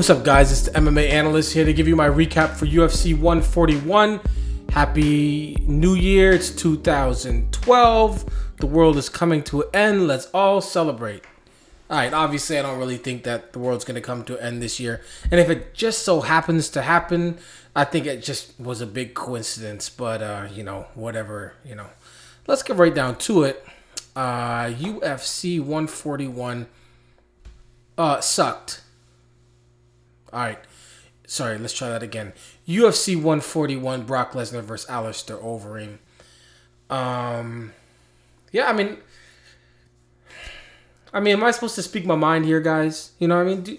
What's up, guys? It's the MMA Analyst here to give you my recap for UFC 141. Happy New Year. It's 2012. The world is coming to an end. Let's all celebrate. Alright, obviously I don't really think that the world's going to come to an end this year. And if it just so happens to happen, I think it just was a big coincidence. But, you know, whatever, you know. Let's get right down to it. UFC 141 sucked. Alright, sorry, let's try that again. UFC 141, Brock Lesnar versus Alistair Overeem. Yeah, I mean, am I supposed to speak my mind here, guys? You know what I mean? Do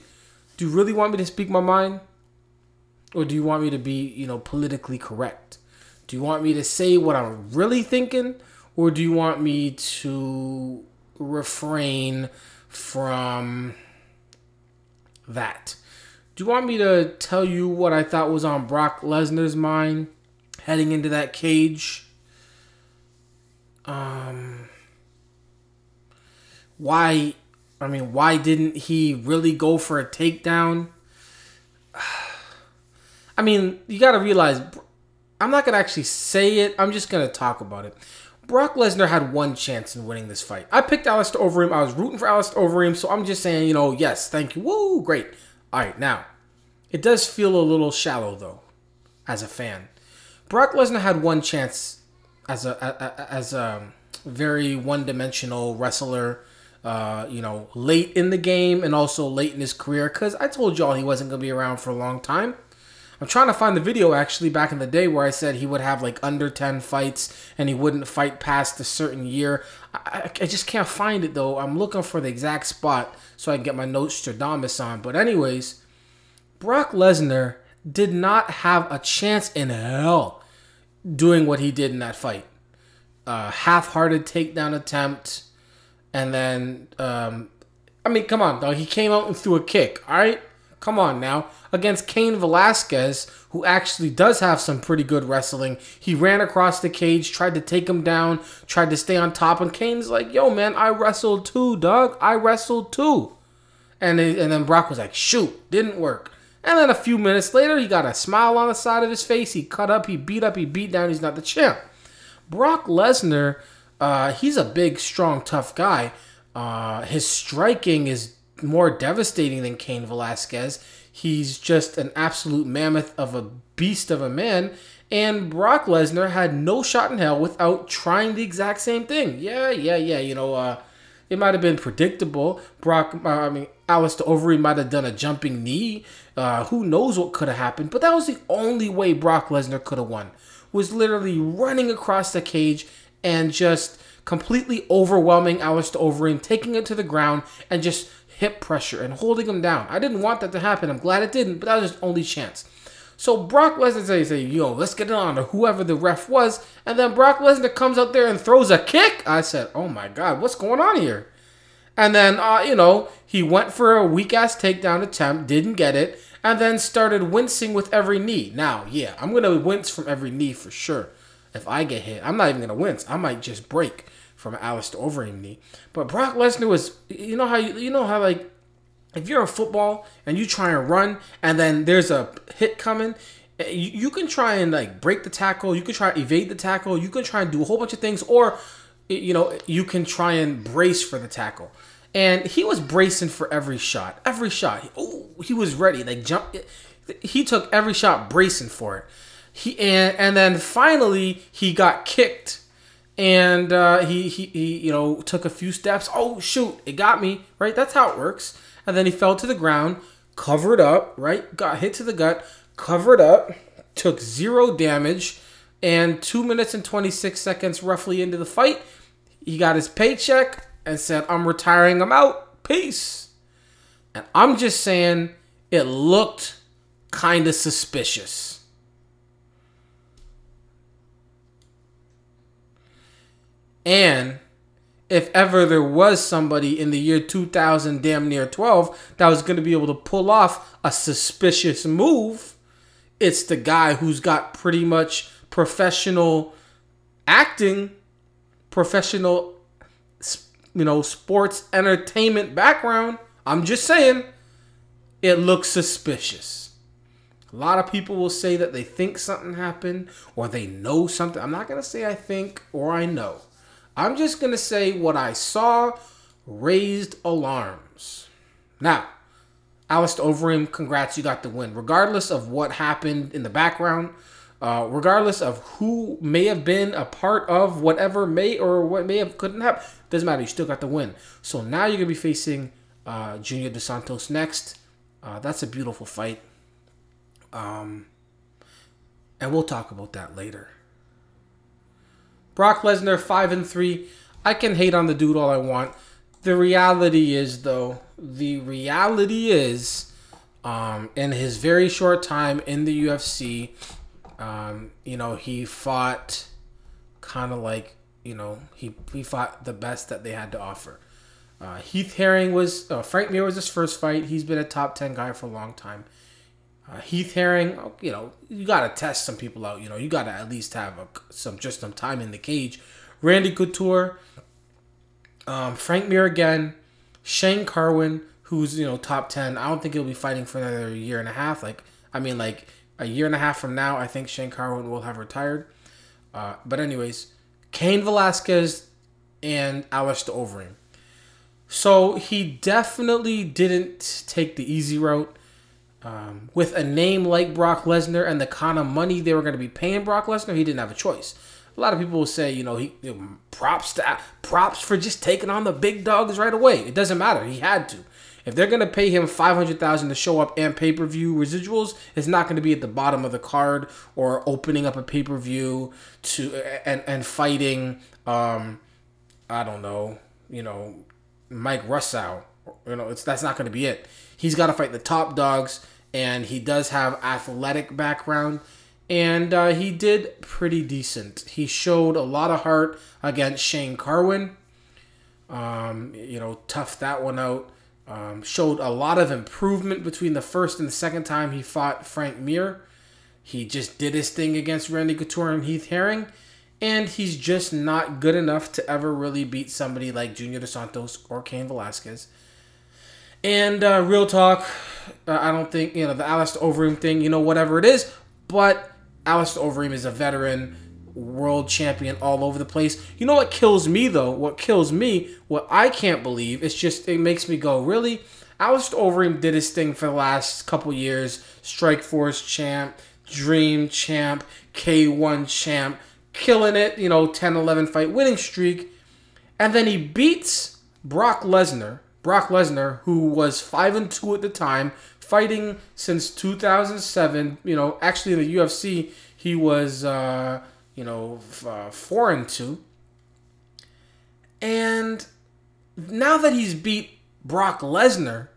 you really want me to speak my mind? Or do you want me to be, you know, politically correct? Do you want me to say what I'm really thinking? Or do you want me to refrain from that? Do you want me to tell you what I thought was on Brock Lesnar's mind heading into that cage? Why didn't he really go for a takedown? I mean, you got to realize, I'm not going to actually say it. I'm just going to talk about it. Brock Lesnar had one chance in winning this fight. I picked Alistair Overeem. I was rooting for Alistair Overeem, so I'm just saying, you know, yes, thank you. Woo, great. All right, now, it does feel a little shallow, though, as a fan. Brock Lesnar had one chance as a very one-dimensional wrestler, you know, late in the game and also late in his career, because I told y'all he wasn't going to be around for a long time. I'm trying to find the video, actually, back in the day where I said he would have, like, under 10 fights and he wouldn't fight past a certain year. I just can't find it, though. I'm looking for the exact spot so I can get my Nostradamus on. But anyways, Brock Lesnar did not have a chance in hell doing what he did in that fight. Half-hearted takedown attempt. And then, I mean, come on, dog. He came out and threw a kick, all right? Come on now. Against Cain Velasquez, who actually does have some pretty good wrestling. He ran across the cage, tried to take him down, tried to stay on top. And Cain's like, yo, man, I wrestled too, dog. I wrestled too. And then Brock was like, shoot, didn't work. And then a few minutes later, he got a smile on the side of his face. He cut up, he beat down. He's not the champ. Brock Lesnar, he's a big, strong, tough guy. His striking is more devastating than Cain Velasquez. He's just an absolute mammoth of a beast of a man. And Brock Lesnar had no shot in hell without trying the exact same thing. Yeah. You know, it might have been predictable. Alistair Overeem might have done a jumping knee. Who knows what could have happened. But that was the only way Brock Lesnar could have won. Was literally running across the cage and just completely overwhelming Alistair Overeem, taking it to the ground and just hip pressure and holding him down. I didn't want that to happen. I'm glad it didn't, but that was his only chance. So Brock Lesnar say, yo, let's get it on to whoever the ref was. And then Brock Lesnar comes out there and throws a kick. I said, oh my God, what's going on here? And then, you know, he went for a weak-ass takedown attempt, didn't get it, and then started wincing with every knee. Now, yeah, I'm going to wince from every knee for sure. If I get hit, I'm not even going to wince. I might just break from an Alistair Overeem knee. But Brock Lesnar was, you know how like, if you're in football and you try and run and then there's a hit coming, you can try and like break the tackle, you can try to evade the tackle, you can try and do a whole bunch of things, or, you know, you can try and brace for the tackle. And he was bracing for every shot. Every shot. He was ready. Like, he took every shot bracing for it. And then finally he got kicked. And he you know, took a few steps. Oh, shoot, it got me, right? That's how it works. And then he fell to the ground, covered up, right? Got hit to the gut, covered up, took 0 damage. And 2 minutes and 26 seconds roughly into the fight, he got his paycheck and said, I'm retiring, I'm out, peace. And I'm just saying, it looked kind of suspicious. And if ever there was somebody in the year 2000, damn near 12, that was going to be able to pull off a suspicious move, it's the guy who's got pretty much professional acting, professional, you know, sports entertainment background. I'm just saying, it looks suspicious. A lot of people will say that they think something happened or they know something. I'm not going to say I think or I know. I'm just going to say what I saw raised alarms. Now, Alistair Overeem, congrats, you got the win. Regardless of what happened in the background, regardless of who may have been a part of whatever may or what may have couldn't have, doesn't matter, you still got the win. So now you're going to be facing Junior dos Santos next. That's a beautiful fight. And we'll talk about that later. Brock Lesnar, 5-3. I can hate on the dude all I want. The reality is, though, in his very short time in the UFC, he fought kind of like, he fought the best that they had to offer. Frank Mir was his first fight. He's been a top 10 guy for a long time. Heath Herring, you got to test some people out. You got to at least have some time in the cage. Randy Couture, Frank Mir again, Shane Carwin, who's, top 10. I don't think he'll be fighting for another year and a half. A year and a half from now, I think Shane Carwin will have retired. But anyways, Cain Velasquez and Alistair Overeem. So he definitely didn't take the easy route. With a name like Brock Lesnar and the kind of money they were going to be paying Brock Lesnar, he didn't have a choice. A lot of people will say, props for just taking on the big dogs right away. It doesn't matter. He had to. If they're going to pay him $500,000 to show up and pay-per-view residuals, it's not going to be at the bottom of the card or opening up a pay-per-view and fighting, I don't know, Mike Russell. That's not going to be it. He's got to fight the top dogs, and he does have athletic background, and he did pretty decent. He showed a lot of heart against Shane Carwin. Toughed that one out. Showed a lot of improvement between the first and the second time he fought Frank Mir. He just did his thing against Randy Couture and Heath Herring, and he's just not good enough to ever really beat somebody like Junior dos Santos or Cain Velasquez. And real talk, I don't think, the Alistair Overeem thing, whatever it is, but Alistair Overeem is a veteran, world champion all over the place. You know what kills me, though? What I can't believe, it makes me go, really? Alistair Overeem did his thing for the last couple years. Strikeforce champ, Dream champ, K1 champ, killing it, 10-11 fight winning streak. And then he beats Brock Lesnar, who was 5-2 at the time, fighting since 2007. Actually in the UFC, he was 4-2. And now that he's beat Brock Lesnar,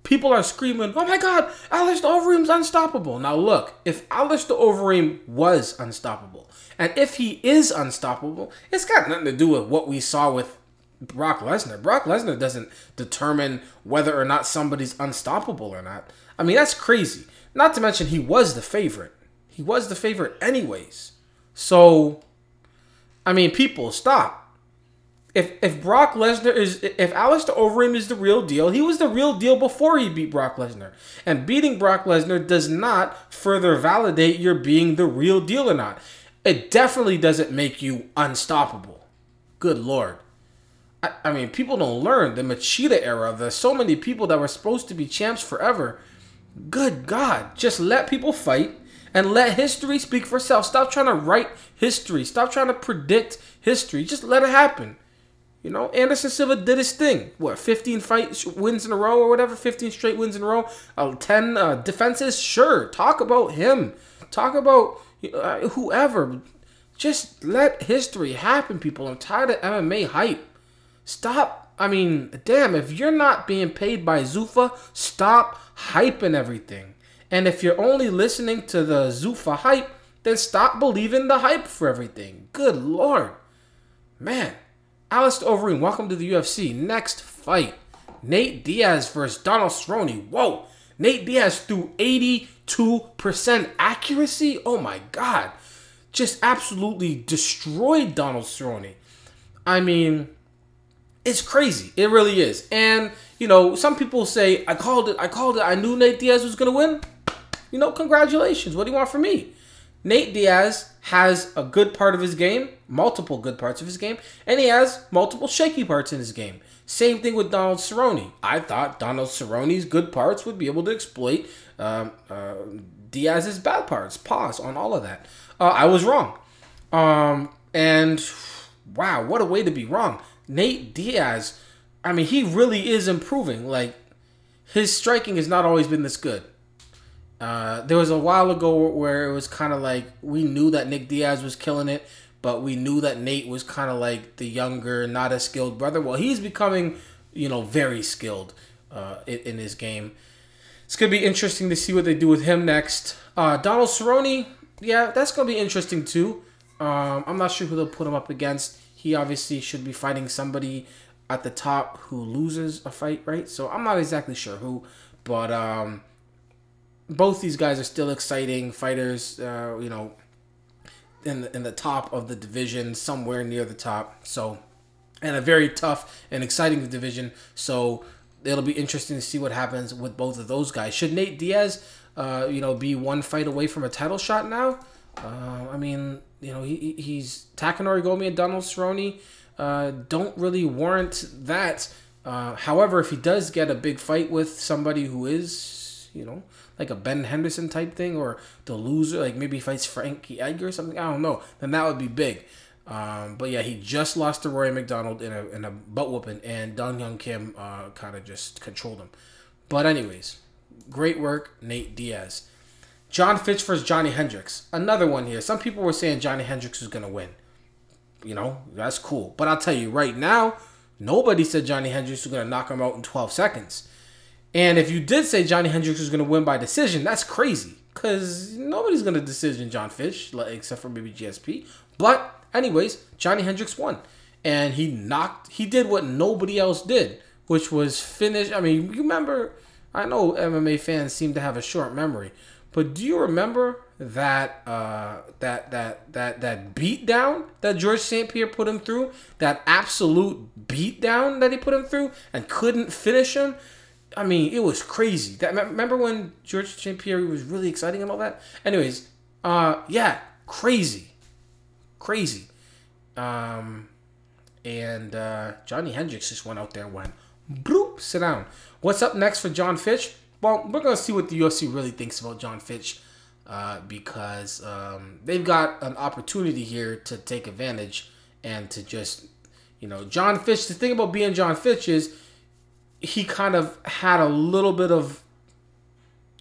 people are screaming, "Oh my God, Alistair Overeem's unstoppable." Now look, if Alistair Overeem was unstoppable, and if he is unstoppable, it's got nothing to do with what we saw with Brock Lesnar. Brock Lesnar doesn't determine whether or not somebody's unstoppable or not. I mean, that's crazy. Not to mention he was the favorite. He was the favorite anyways. So, people, stop. If Brock Lesnar if Alistair Overeem is the real deal, he was the real deal before he beat Brock Lesnar. And beating Brock Lesnar does not further validate you're being the real deal or not. It definitely doesn't make you unstoppable. Good Lord. People don't learn. The Machida era, there's so many people that were supposed to be champs forever. Good God. Just let people fight and let history speak for itself. Stop trying to write history. Stop trying to predict history. Just let it happen. Anderson Silva did his thing. 15 wins in a row or whatever? 15 straight wins in a row? 10 defenses? Sure. Talk about him. Talk about whoever. Just let history happen, people. I'm tired of MMA hype. Stop. Damn, if you're not being paid by Zuffa, stop hyping everything. And if you're only listening to the Zuffa hype, then stop believing the hype for everything. Good Lord. Man. Alistair Overeem, welcome to the UFC. Next fight. Nate Diaz versus Donald Cerrone. Whoa. Nate Diaz threw 82% accuracy. Oh my God. Just absolutely destroyed Donald Cerrone. It's crazy. It really is. And, you know, some people say, I called it. I knew Nate Diaz was going to win. You know, congratulations. What do you want from me? Nate Diaz has a good part of his game, multiple good parts of his game, and he has multiple shaky parts in his game. Same thing with Donald Cerrone. I thought Donald Cerrone's good parts would be able to exploit Diaz's bad parts. Pause on all of that. I was wrong. And wow, what a way to be wrong. Nate Diaz, I mean, he really is improving. Like, his striking has not always been this good. There was a while ago where it was kind of like we knew that Nick Diaz was killing it, but we knew that Nate was kind of like the younger, not as skilled brother. Well, he's becoming, you know, very skilled in his game. It's going to be interesting to see what they do with him next. Donald Cerrone, yeah, that's going to be interesting too. I'm not sure who they'll put him up against. He obviously should be fighting somebody at the top who loses a fight, right? So I'm not exactly sure who, but both these guys are still exciting fighters, you know, in the top of the division, somewhere near the top. So, and a very tough and exciting division. So it'll be interesting to see what happens with both of those guys. Should Nate Diaz, you know, be one fight away from a title shot now? I mean, you know, he's Takanori Gomi and Donald Cerrone don't really warrant that. However, if he does get a big fight with somebody who is, you know, like a Ben Henderson type thing, or the loser, like maybe he fights Frankie Edgar or something, I don't know, then that would be big. But yeah, he just lost to Rory McDonald in a butt whooping, and Dong Hyun Kim kind of just controlled him. But anyways, great work, Nate Diaz. John Fitch versus Johnny Hendricks. Another one here. Some people were saying Johnny Hendricks was going to win. You know, that's cool. But I'll tell you right now, nobody said Johnny Hendricks was going to knock him out in 12 seconds. And if you did say Johnny Hendricks was going to win by decision, that's crazy. Because nobody's going to decision John Fitch, except for maybe GSP. But anyways, Johnny Hendricks won. And he did what nobody else did, which was finish. I mean, you remember, I know MMA fans seem to have a short memory. But do you remember that that beatdown that George St. Pierre put him through? That absolute beatdown that he put him through and couldn't finish him? I mean, it was crazy. Remember when George St. Pierre was really exciting and all that? Anyways, yeah, crazy. And Johnny Hendricks just went out there and went, bloop, sit down. What's up next for John Fitch? Well, we're going to see what the UFC really thinks about John Fitch because they've got an opportunity here to take advantage and to just, you know, John Fitch, the thing about being John Fitch is he kind of had a little bit of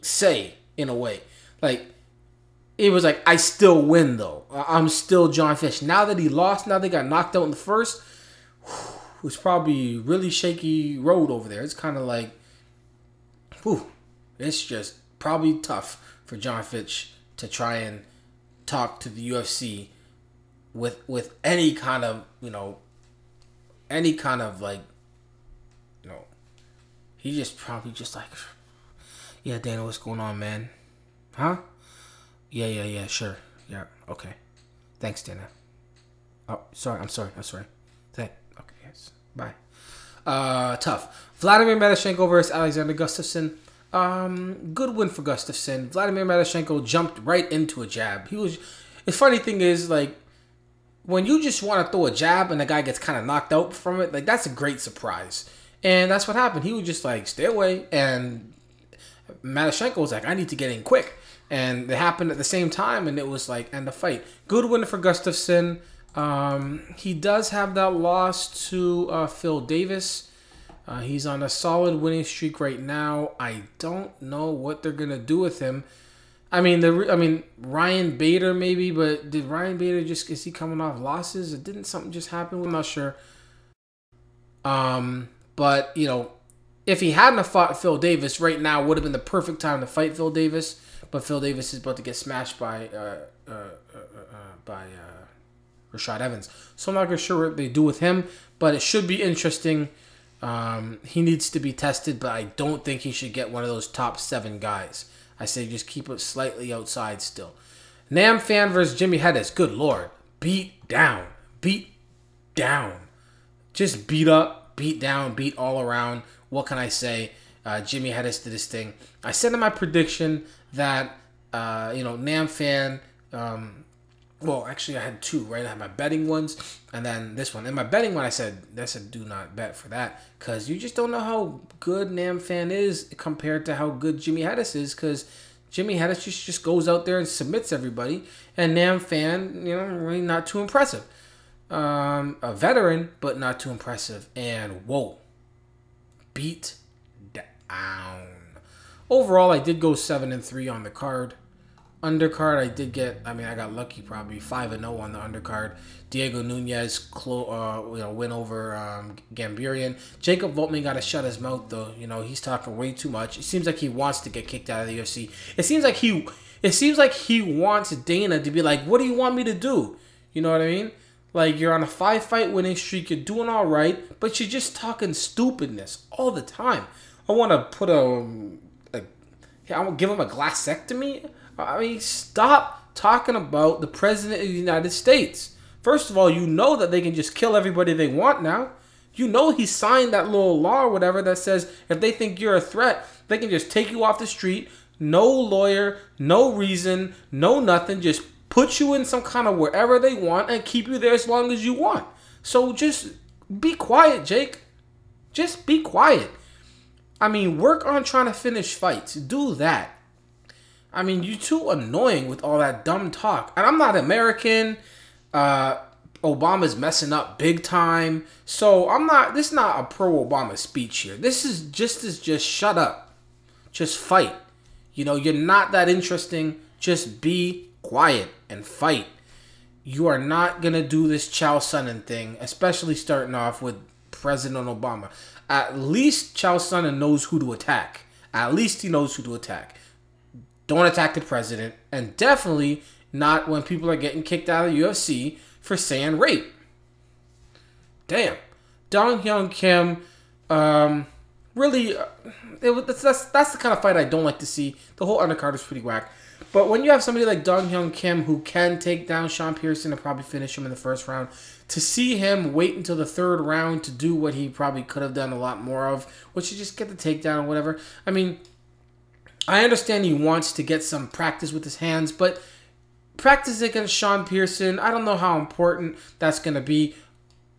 say in a way. Like, it was like, I still win though. I'm still John Fitch. Now that he lost, now they got knocked out in the first, it was probably really shaky road over there. It's kind of like, whew. It's just probably tough for John Fitch to try and talk to the UFC with any kind of, you know, like, you know, he just probably just like, yeah, Dana, what's going on, man? Huh? Yeah, sure. Yeah, okay. Thanks, Dana. Oh, sorry, I'm sorry. Okay, yes. Bye. Tough. Vladimir Medashenko versus Alexander Gustafsson. Good win for Gustafsson. Vladimir Medashenko jumped right into a jab. The funny thing is, like, when you just want to throw a jab and the guy gets kind of knocked out from it, like, that's a great surprise. And that's what happened. He was just like, stay away. And Medashenko was like, I need to get in quick. And it happened at the same time, and it was like, end the fight. Good win for Gustafsson. He does have that loss to Phil Davis. He's on a solid winning streak right now. I don't know what they're gonna do with him. I mean, Ryan Bader maybe, but did Ryan Bader is he coming off losses? Or didn't something just happen? I'm not sure. But you know, if he hadn't fought Phil Davis right now, would have been the perfect time to fight Phil Davis. But Phil Davis is about to get smashed by Rashad Evans, so I'm not really sure what they do with him. But it should be interesting. He needs to be tested, but I don't think he should get one of those top 7 guys. I say just keep it slightly outside still. Nam Fan versus Jimmy Hedges. Good Lord. Beat down. Just beat up. beat down, beat all around. What can I say? Jimmy Hedges did his thing. I said in my prediction that, Nam Fan, well, actually, I had two, right? I had my betting ones and then this one. In my betting one, I said do not bet for that because you just don't know how good Nam Fan is compared to how good Jimmy Hedges is because Jimmy Hedges just goes out there and submits everybody. And Nam Fan, really not too impressive. A veteran, but not too impressive. And, whoa, beat down. Overall, I did go 7-3 on the card. Undercard, I got lucky probably 5-0 on the undercard. Diego Nunez win over Gambirian. Jacob Volkmann got to shut his mouth though. He's talking way too much. It seems like he wants to get kicked out of the UFC. It seems like he wants Dana to be like, "What do you want me to do?" You know what I mean? Like you're on a 5-fight winning streak, you're doing all right, but you're just talking stupidness all the time. I want to put I want to give him a glassectomy. I mean, stop talking about the President of the United States. First of all, you know that they can just kill everybody they want now. You know he signed that little law or whatever that says if they think you're a threat, they can just take you off the street. No lawyer, no reason, no nothing. Just put you in some kind of wherever they want and keep you there as long as you want. So just be quiet, Jake. Just be quiet. I mean, work on trying to finish fights. Do that. I mean, you're too annoying with all that dumb talk. And I'm not American. Obama's messing up big time. So this is not a pro-Obama speech here. This is just shut up. Just fight. You're not that interesting. Just be quiet and fight. You are not going to do this Chow Sonnen thing, especially starting off with President Obama. At least Chow Sonnen knows who to attack. At least he knows who to attack. Don't attack the president, and definitely not when people are getting kicked out of the UFC for saying rape. Damn. Dong Hyun Kim, really, that's the kind of fight I don't like to see. The whole undercard is pretty whack. But when you have somebody like Dong Hyun Kim who can take down Sean Pearson and probably finish him in the first round, to see him wait until the third round to do what he probably could have done a lot more of, which is just get the takedown or whatever. I mean, I understand he wants to get some practice with his hands, but practice against Sean Pearson, I don't know how important that's going to be,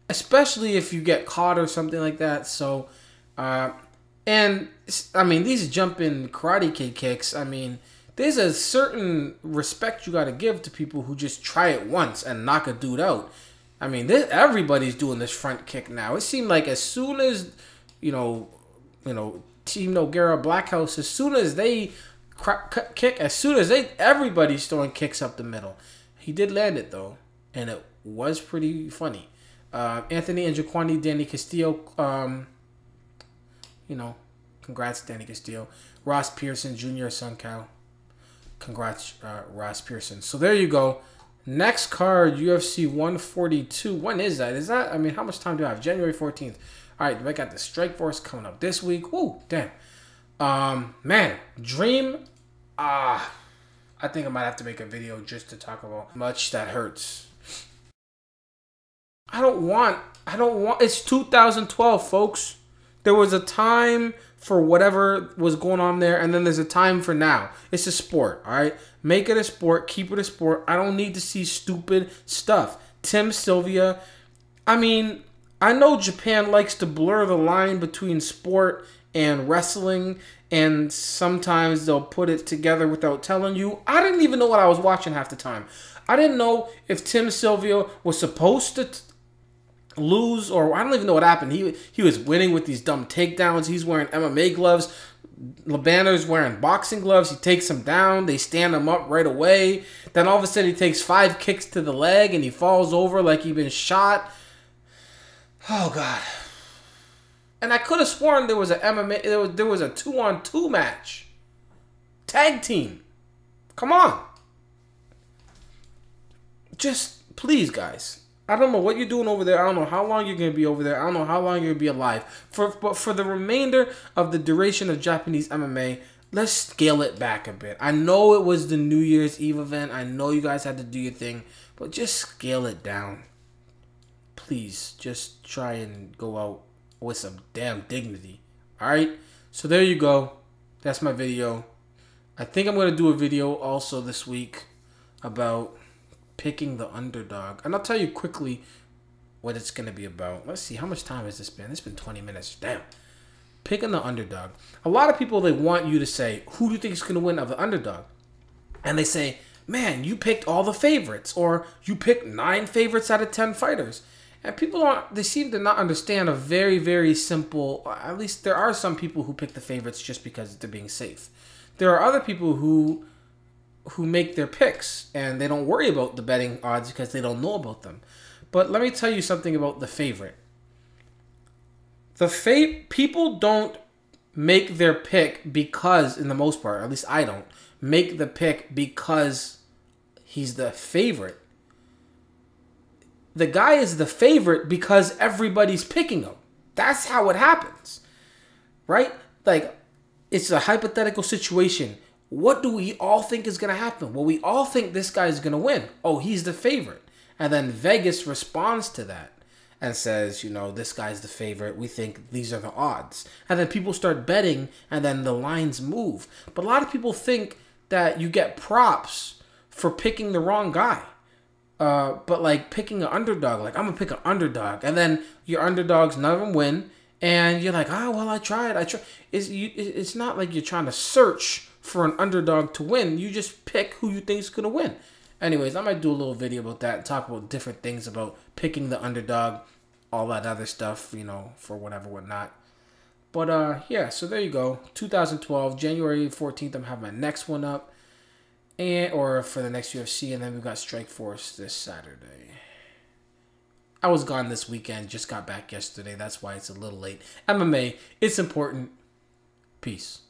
especially if you get caught or something like that. So, and, I mean, these jumping karate kid kicks, I mean, there's a certain respect you got to give to people who just try it once and knock a dude out. I mean, everybody's doing this front kick now. It seemed like as soon as, Team Nogueira Blackhouse, as soon as they kick, everybody's throwing kicks up the middle. He did land it though, and it was pretty funny. Anthony Njokuani, Danny Castillo, congrats Danny Castillo. Ross Pearson, Junior dos Santos, congrats Ross Pearson. So there you go. Next card, UFC 142. When is that? How much time do I have? January 14th. All right, I got the Strikeforce coming up this week. Woo, damn. Man, Dream. I think I might have to make a video just to talk about how much that hurts. I don't want. It's 2012, folks. There was a time for whatever was going on there, and then there's a time for now. It's a sport, all right? Make it a sport. Keep it a sport. I don't need to see stupid stuff. Tim Sylvia. I mean, I know Japan likes to blur the line between sport and wrestling, and sometimes they'll put it together without telling you. I didn't even know what I was watching half the time. I didn't know if Tim Sylvia was supposed to lose, or I don't even know what happened. He was winning with these dumb takedowns. He's wearing MMA gloves. Labanner's wearing boxing gloves. He takes him down. They stand him up right away. Then all of a sudden he takes 5 kicks to the leg and he falls over like he'd been shot. Oh, God. And I could have sworn there was a MMA, there was a 2-on-2 match. Tag team. Come on. Just, please, guys. I don't know what you're doing over there. I don't know how long you're going to be over there. I don't know how long you're going to be alive. But for the remainder of the duration of Japanese MMA, let's scale it back a bit. I know it was the New Year's Eve event. I know you guys had to do your thing. But just scale it down. Please, just try and go out with some damn dignity. Alright? So there you go. That's my video. I think I'm going to do a video also this week about picking the underdog. And I'll tell you quickly what it's going to be about. Let's see. How much time has this been? It's been 20 minutes. Damn. Picking the underdog. A lot of people, they want you to say, who do you think is going to win of the underdog? And they say, man, you picked all the favorites. Or you picked 9 favorites out of 10 fighters. And people they seem to not understand a very, very simple, at least there are some people who pick the favorites just because they're being safe. There are other people who make their picks and they don't worry about the betting odds because they don't know about them. But let me tell you something about the favorite. People don't make their pick because, in the most part, at least I don't, make the pick because he's the favorite. The guy is the favorite because everybody's picking him. That's how it happens. Right? Like, it's a hypothetical situation. What do we all think is going to happen? Well, we all think this guy is going to win. Oh, he's the favorite. And then Vegas responds to that and says, you know, this guy's the favorite. We think these are the odds. And then people start betting and then the lines move. But a lot of people think that you get props for picking the wrong guy. But like picking an underdog, like I'm going to pick an underdog. And then your underdogs, none of them win. And you're like, oh, well, I tried. It's not like you're trying to search for an underdog to win. You just pick who you think is going to win. Anyways, I might do a little video about that and talk about different things about picking the underdog, all that other stuff, you know, for whatnot. But, yeah, so there you go. 2012, January 14th, I'm having my next one up. Or for the next UFC, and then we've got Strikeforce this Saturday. I was gone this weekend, just got back yesterday. That's why it's a little late. MMA, it's important. Peace.